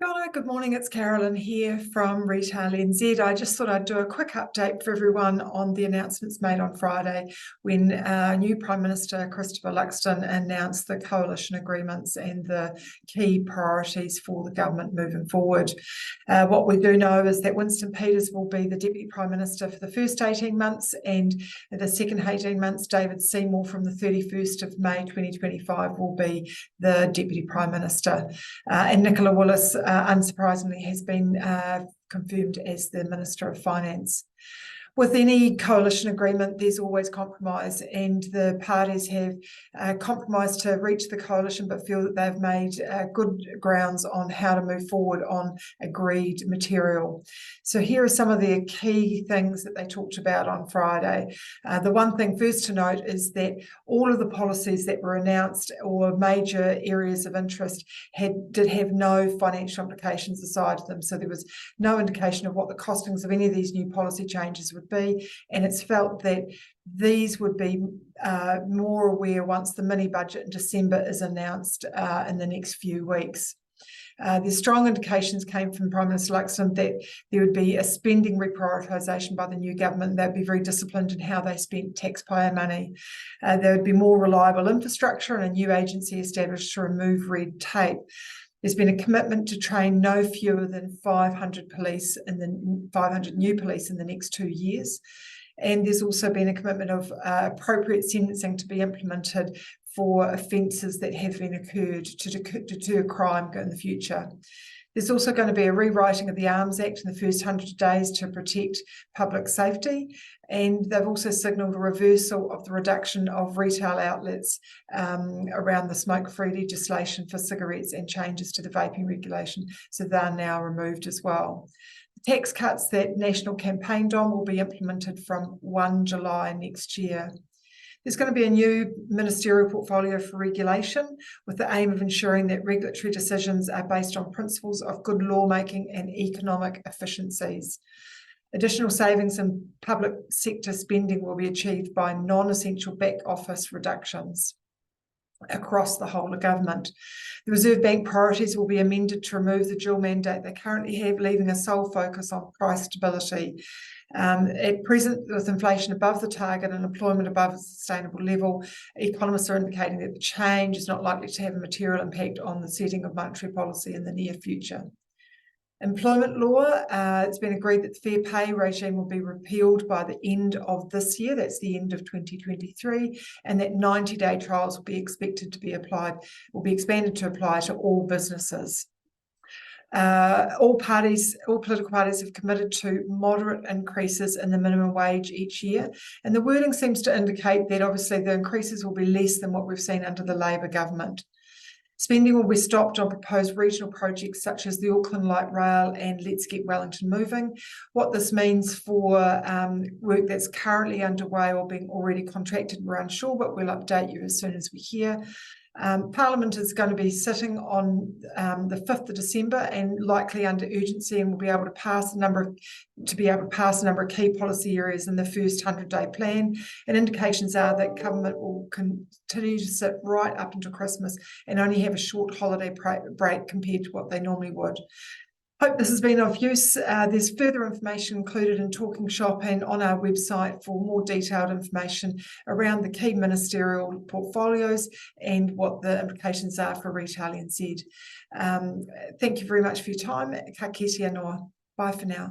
Hello, good morning. It's Carolyn here from Retail NZ. I just thought I'd do a quick update for everyone on the announcements made on Friday when new Prime Minister Christopher Luxton announced the coalition agreements and the key priorities for the government moving forward. What we do know is that Winston Peters will be the Deputy Prime Minister for the first 18 months, and the second 18 months, David Seymour from the 31st of May 2025 will be the Deputy Prime Minister. And Nicola Willis, unsurprisingly, has been confirmed as the Minister of Finance. With any coalition agreement, there's always compromise, and the parties have compromised to reach the coalition, but feel that they've made good grounds on how to move forward on agreed material. So here are some of the key things that they talked about on Friday. The one thing first to note is that all of the policies that were announced or major areas of interest did have no financial implications assigned to them. So there was no indication of what the costings of any of these new policy changes would be, and it's felt that these would be more aware once the mini budget in December is announced in the next few weeks. The strong indications came from Prime Minister Luxton that there would be a spending reprioritisation by the new government. They'd be very disciplined in how they spent taxpayer money. There would be more reliable infrastructure and a new agency established to remove red tape. There's been a commitment to train no fewer than 500 new police in the next 2 years. And there's also been a commitment of appropriate sentencing to be implemented for offences that have been occurred to deter crime in the future. There's also going to be a rewriting of the Arms Act in the first 100 days to protect public safety. And they've also signalled a reversal of the reduction of retail outlets around the smoke-free legislation for cigarettes and changes to the vaping regulation. So they're now removed as well. The tax cuts that National campaigned on will be implemented from 1 July next year. There's going to be a new ministerial portfolio for regulation with the aim of ensuring that regulatory decisions are based on principles of good lawmaking and economic efficiencies. Additional savings in public sector spending will be achieved by non-essential back office reductions across the whole of government. The Reserve Bank priorities will be amended to remove the dual mandate they currently have, leaving a sole focus on price stability. At present, with inflation above the target and employment above a sustainable level, economists are indicating that the change is not likely to have a material impact on the setting of monetary policy in the near future. Employment law, it's been agreed that the fair pay regime will be repealed by the end of this year, that's the end of 2023, and that 90-day trials will be expanded to apply to all businesses. All political parties have committed to moderate increases in the minimum wage each year, and the wording seems to indicate that obviously the increases will be less than what we've seen under the Labor government. Spending will be stopped on proposed regional projects such as the Auckland Light Rail and Let's Get Wellington Moving. What this means for work that's currently underway or being already contracted, we're unsure, but we'll update you as soon as we hear. Parliament is going to be sitting on the 5th of December and likely under urgency, and will be able to pass a number of key policy areas in the first 100-day plan. And indications are that government will continue to sit right up until Christmas and only have a short holiday break compared to what they normally would. Hope this has been of use. There's further information included in Talking Shop and on our website for more detailed information around the key ministerial portfolios and what the implications are for Retail NZ. Thank you very much for your time. Ka kite anō. Bye for now.